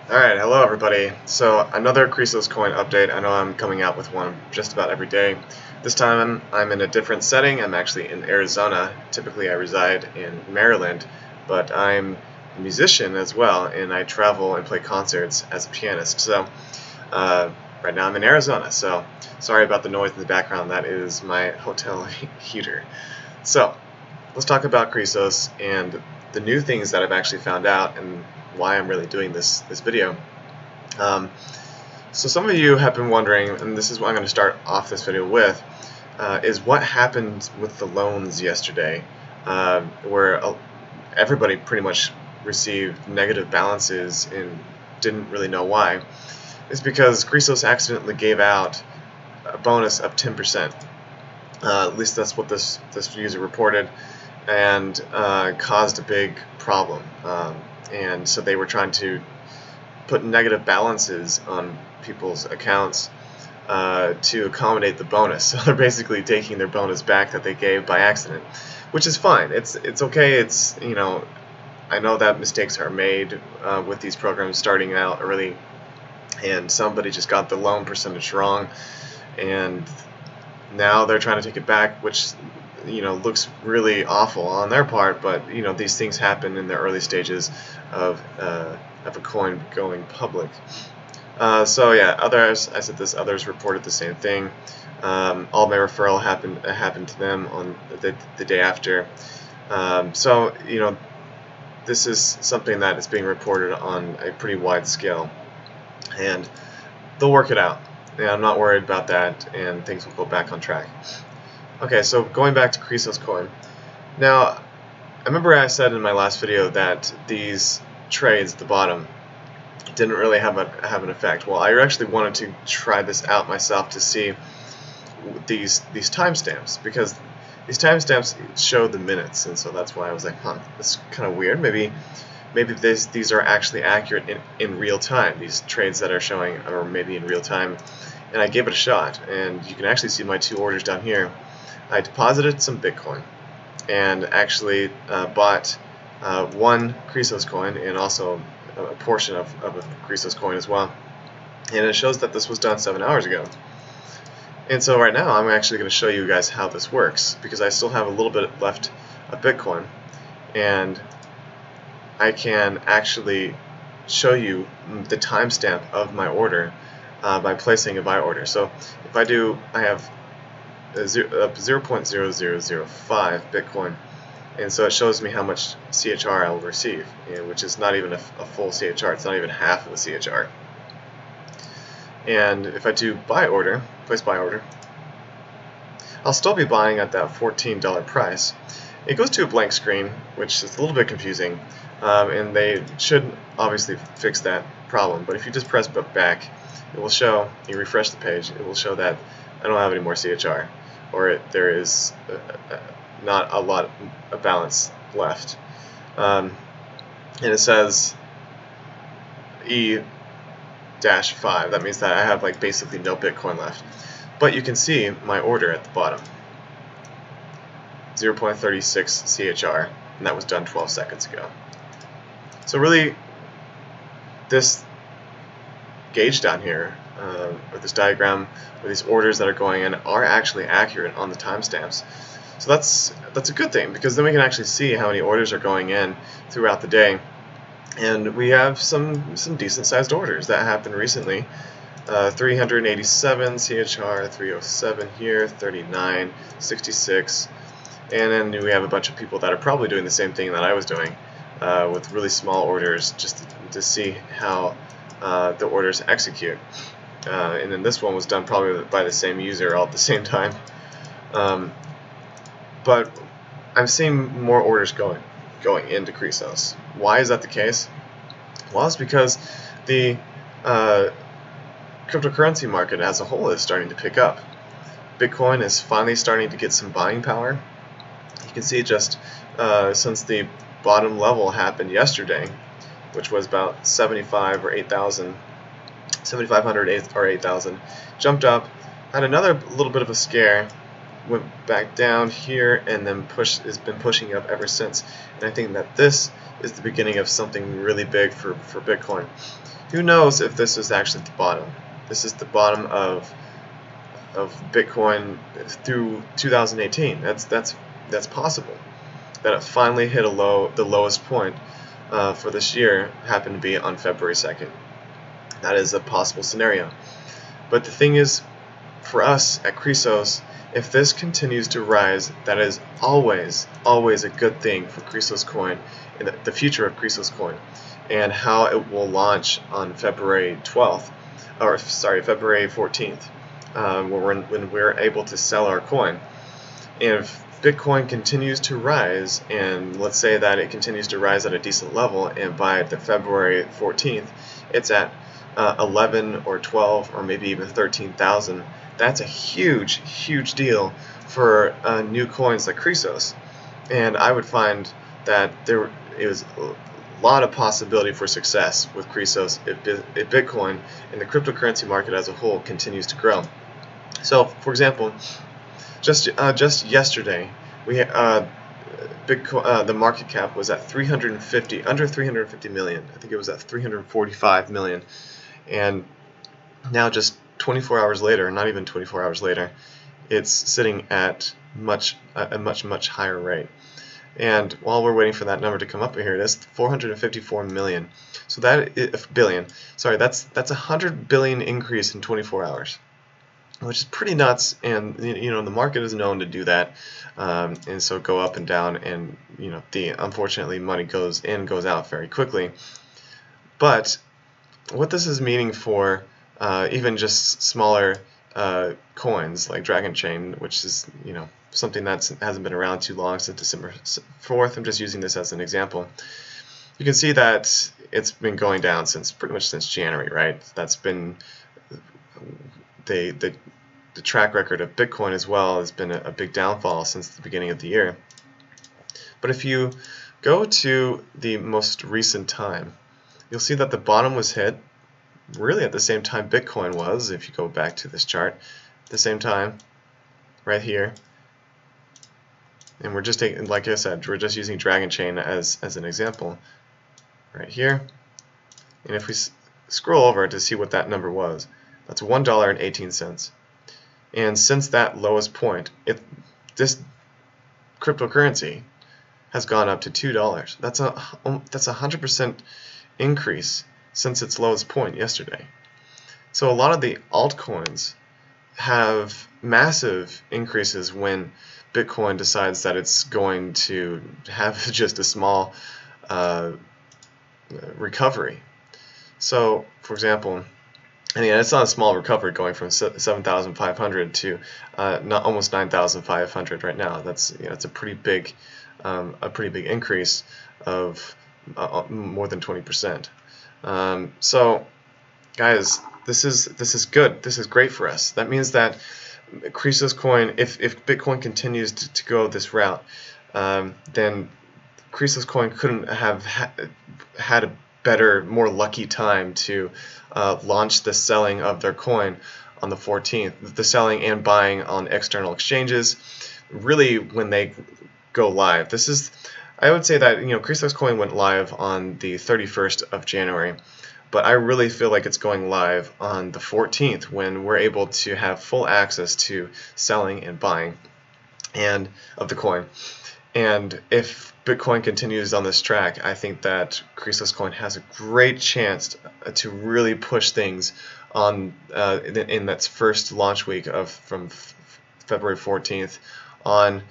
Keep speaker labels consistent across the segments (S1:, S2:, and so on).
S1: Alright, hello everybody. So another Chrysos coin update. I know I'm coming out with one just about every day. This time I'm in a different setting. I'm actually in Arizona. Typically I reside in Maryland, but I'm a musician as well, and I travel and play concerts as a pianist. So right now I'm in Arizona, so sorry about the noise in the background. That is my hotel heater. So let's talk about Chrysos and the new things that I've actually found out and why I'm really doing this video. So some of you have been wondering, and this is what I'm going to start off this video with, is what happened with the loans yesterday, where everybody pretty much received negative balances and didn't really know why. It's because Chrysos accidentally gave out a bonus of 10%. At least that's what this user reported, and caused a big problem. And so they were trying to put negative balances on people's accounts to accommodate the bonus. So they're basically taking their bonus back that they gave by accident, which is fine. It's okay. It's, you know, I know that mistakes are made with these programs starting out early, and somebody just got the loan percentage wrong, and now they're trying to take it back, which, you know, looks really awful on their part, but you know, these things happen in the early stages of a coin going public. So yeah, others reported the same thing. All my referral happened to them on the day after. So you know, this is something that is being reported on a pretty wide scale, and they'll work it out. Yeah, I'm not worried about that, and things will go back on track. Okay, so going back to Chrysos coin. Now, I remember I said in my last video that these trades at the bottom didn't really have an effect. Well, I actually wanted to try this out myself to see these timestamps, because these timestamps show the minutes, and so that's why I was like, huh, that's kind of weird. Maybe these are actually accurate in real time. These trades that are showing are maybe in real time, and I gave it a shot. And you can actually see my two orders down here. I deposited some Bitcoin and actually bought one Chrysos coin and also a portion of a Chrysos coin as well. And it shows that this was done 7 hours ago. And so right now I'm actually going to show you guys how this works, because I still have a little bit left of Bitcoin, and I can actually show you the timestamp of my order by placing a buy order. So if I do, I have 0.0005 Bitcoin, and so it shows me how much CHR I will receive, which is not even a full CHR. It's not even half of a CHR. And if I do place buy order, I'll still be buying at that $14 price. It goes to a blank screen, which is a little bit confusing, and they should obviously fix that problem. But if you just press back, it will show, you refresh the page, it will show that I don't have any more CHR, or there is not a lot of balance left. And it says E-5. That means that I have like basically no Bitcoin left. But you can see my order at the bottom, 0.36 CHR, and that was done 12 seconds ago. So really, this gauge down here, or this diagram, or these orders that are going in, are actually accurate on the timestamps. So that's a good thing, because then we can actually see how many orders are going in throughout the day. And we have some decent sized orders that happened recently. 387 CHR, 307 here, 39, 66, and then we have a bunch of people that are probably doing the same thing that I was doing, with really small orders, just to see how the orders execute. And then this one was done probably by the same user all at the same time. But I'm seeing more orders going into Chrysos. Why is that the case? Well, it's because the cryptocurrency market as a whole is starting to pick up. Bitcoin is finally starting to get some buying power. You can see just since the bottom level happened yesterday, which was about 75 or 8,000, 7,500 or 8,000, jumped up, had another little bit of a scare, went back down here and then has been pushing up ever since. And I think that this is the beginning of something really big for Bitcoin. Who knows if this is actually the bottom? This is the bottom of Bitcoin through 2018. That's possible. That it finally hit the lowest point for this year happened to be on February 2nd. That is a possible scenario. But the thing is, for us at Chrysos, if this continues to rise, that is always a good thing for Chrysos coin and the future of Chrysos coin, and how it will launch on February 12th, or sorry, February 14th, when we're able to sell our coin. And if Bitcoin continues to rise, and let's say that it continues to rise at a decent level, and by the February 14th, it's at 11 or 12 or maybe even 13,000. That's a huge deal for new coins like Chrysos. And I would find that there is a lot of possibility for success with Chrysos if Bitcoin and the cryptocurrency market as a whole continues to grow. So, for example, just yesterday, Bitcoin, the market cap was at under 350 million. I think it was at 345 million. And now, just 24 hours later, not even 24 hours later, it's sitting at a much higher rate. And while we're waiting for that number to come up, here it is, 454 million. So that is billion. Sorry, that's a 100 billion increase in 24 hours, which is pretty nuts. And the market is known to do that, and so go up and down. And unfortunately, money goes in, goes out very quickly. But what this is meaning for even just smaller coins like Dragon Chain, which is something that hasn't been around too long, since December 4th. I'm just using this as an example. You can see that it's been going down pretty much since January, right? That's been the track record of Bitcoin as well. Has been a big downfall since the beginning of the year. But if you go to the most recent time, you'll see that the bottom was hit really at the same time Bitcoin was. If you go back to this chart, at the same time, right here. And we're just taking, like I said, we're just using Dragon Chain as an example, right here. And if we scroll over to see what that number was, that's $1.18. And since that lowest point, this cryptocurrency has gone up to $2. That's a 100% increase since its lowest point yesterday. So a lot of the altcoins have massive increases when Bitcoin decides that it's going to have just a small recovery. So, for example, it's not a small recovery going from 7,500 to almost 9,500 right now. That's it's a pretty big increase of more than 20%. So, guys, this is good. This is great for us. That means that Chrysos coin, if Bitcoin continues to go this route, then Chrysos coin couldn't have had a better, more lucky time to launch the selling of their coin on the 14th. The selling and buying on external exchanges, really when they go live. I would say that Chrysos coin went live on the 31st of January. But I really feel like it's going live on the 14th when we're able to have full access to selling and buying of the coin. And if Bitcoin continues on this track, I think that Chrysos coin has a great chance to really push things on in that first launch week from February 14th on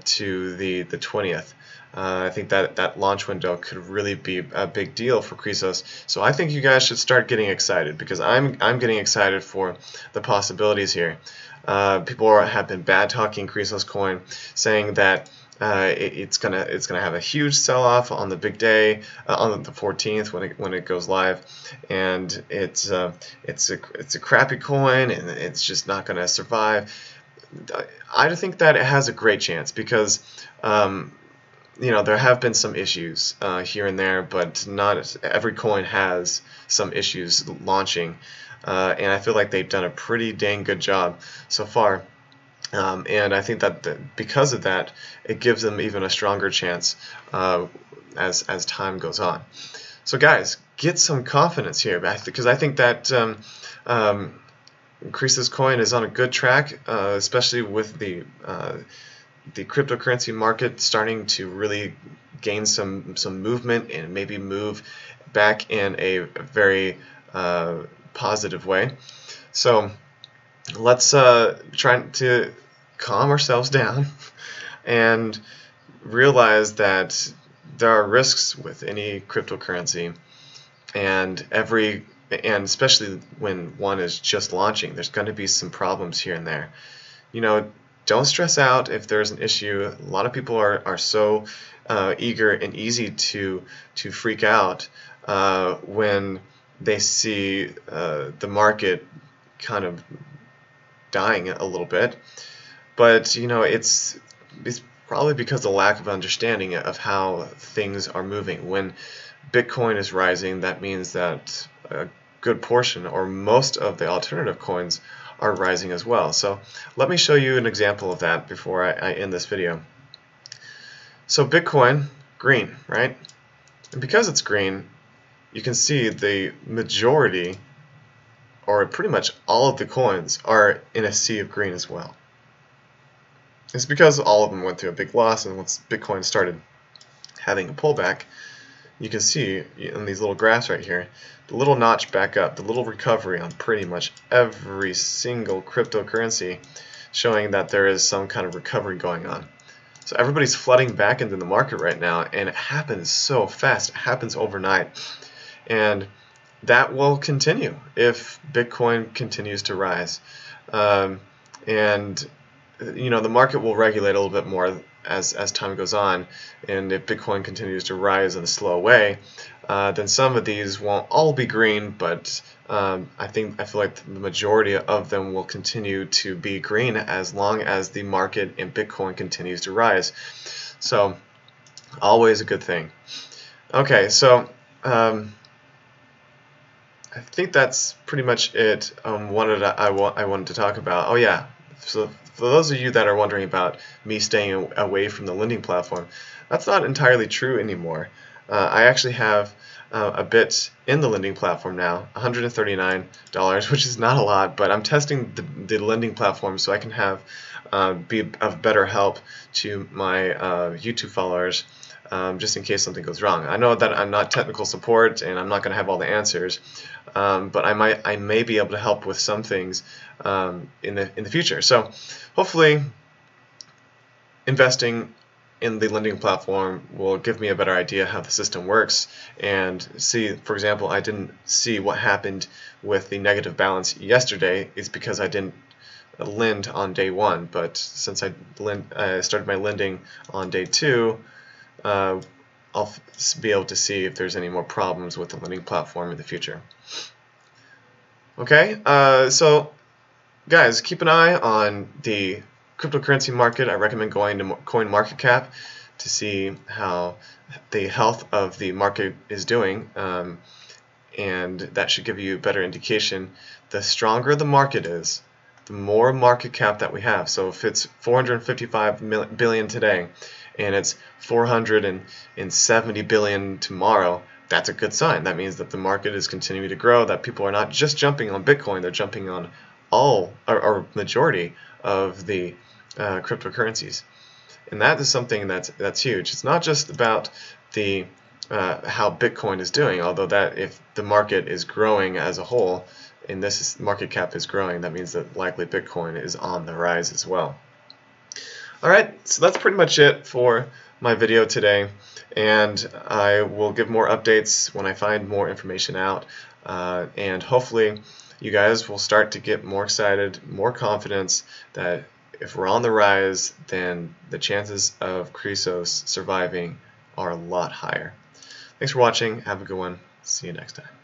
S1: to the 20th. I think that launch window could really be a big deal for Chrysos. So I think you guys should start getting excited, because I'm getting excited for the possibilities here. People have been bad talking Chrysos coin, saying that it's gonna have a huge sell-off on the big day on the 14th when it goes live, and it's a crappy coin and it's just not gonna survive. I think that it has a great chance, because there have been some issues here and there, but not every coin has some issues launching, and I feel like they've done a pretty dang good job so far. And I think that because of that, it gives them even a stronger chance as time goes on. So guys, get some confidence here, because I think that Chrysos coin is on a good track, especially with the cryptocurrency market starting to really gain some movement and maybe move back in a very positive way. So let's try to calm ourselves down and realize that there are risks with any cryptocurrency, and especially when one is just launching, there's going to be some problems here and there. Don't stress out if there's an issue. A lot of people are so eager and easy to freak out when they see the market kind of dying a little bit. But it's probably because of lack of understanding of how things are moving. When Bitcoin is rising, that means that a good portion or most of the alternative coins are rising as well. So let me show you an example of that before I end this video. So Bitcoin, green, right? And because it's green, you can see the majority, or pretty much all of the coins, are in a sea of green as well. It's because all of them went through a big loss, and once Bitcoin started having a pullback, you can see in these little graphs right here, the little notch back up, the little recovery on pretty much every single cryptocurrency, showing that there is some kind of recovery going on. So everybody's flooding back into the market right now, and it happens so fast. It happens overnight. And that will continue if Bitcoin continues to rise. The market will regulate a little bit more as time goes on, and if Bitcoin continues to rise in a slow way, then some of these won't all be green, but I feel like the majority of them will continue to be green as long as the market and Bitcoin continues to rise. So always a good thing. Okay, so I think that's pretty much it. I wanted to talk about. Oh yeah. So for those of you that are wondering about me staying away from the lending platform, that's not entirely true anymore. I actually have a bit in the lending platform now, $139, which is not a lot, but I'm testing the lending platform so I can have be of better help to my YouTube followers, just in case something goes wrong. I know that I'm not technical support and I'm not going to have all the answers, but I may be able to help with some things in the future. So hopefully investing in the lending platform will give me a better idea how the system works, and see, for example, I didn't see what happened with the negative balance yesterday. It's because I didn't lend on day one, but since I started my lending on day two, I'll be able to see if there's any more problems with the lending platform in the future. Okay, so guys, keep an eye on the cryptocurrency market. I recommend going to CoinMarketCap to see how the health of the market is doing, and that should give you a better indication. The stronger the market is, the more market cap that we have. So if it's 455 billion today and it's 470 billion tomorrow, that's a good sign. That means that the market is continuing to grow, that people are not just jumping on Bitcoin, they're jumping on all or majority of the cryptocurrencies. And that is something that's huge. It's not just about the how Bitcoin is doing, although that if the market is growing as a whole and this market cap is growing, that means that likely Bitcoin is on the rise as well. Alright, so that's pretty much it for my video today, and I will give more updates when I find more information out, and hopefully you guys will start to get more excited, more confidence that if we're on the rise, then the chances of Chrysos surviving are a lot higher. Thanks for watching. Have a good one. See you next time.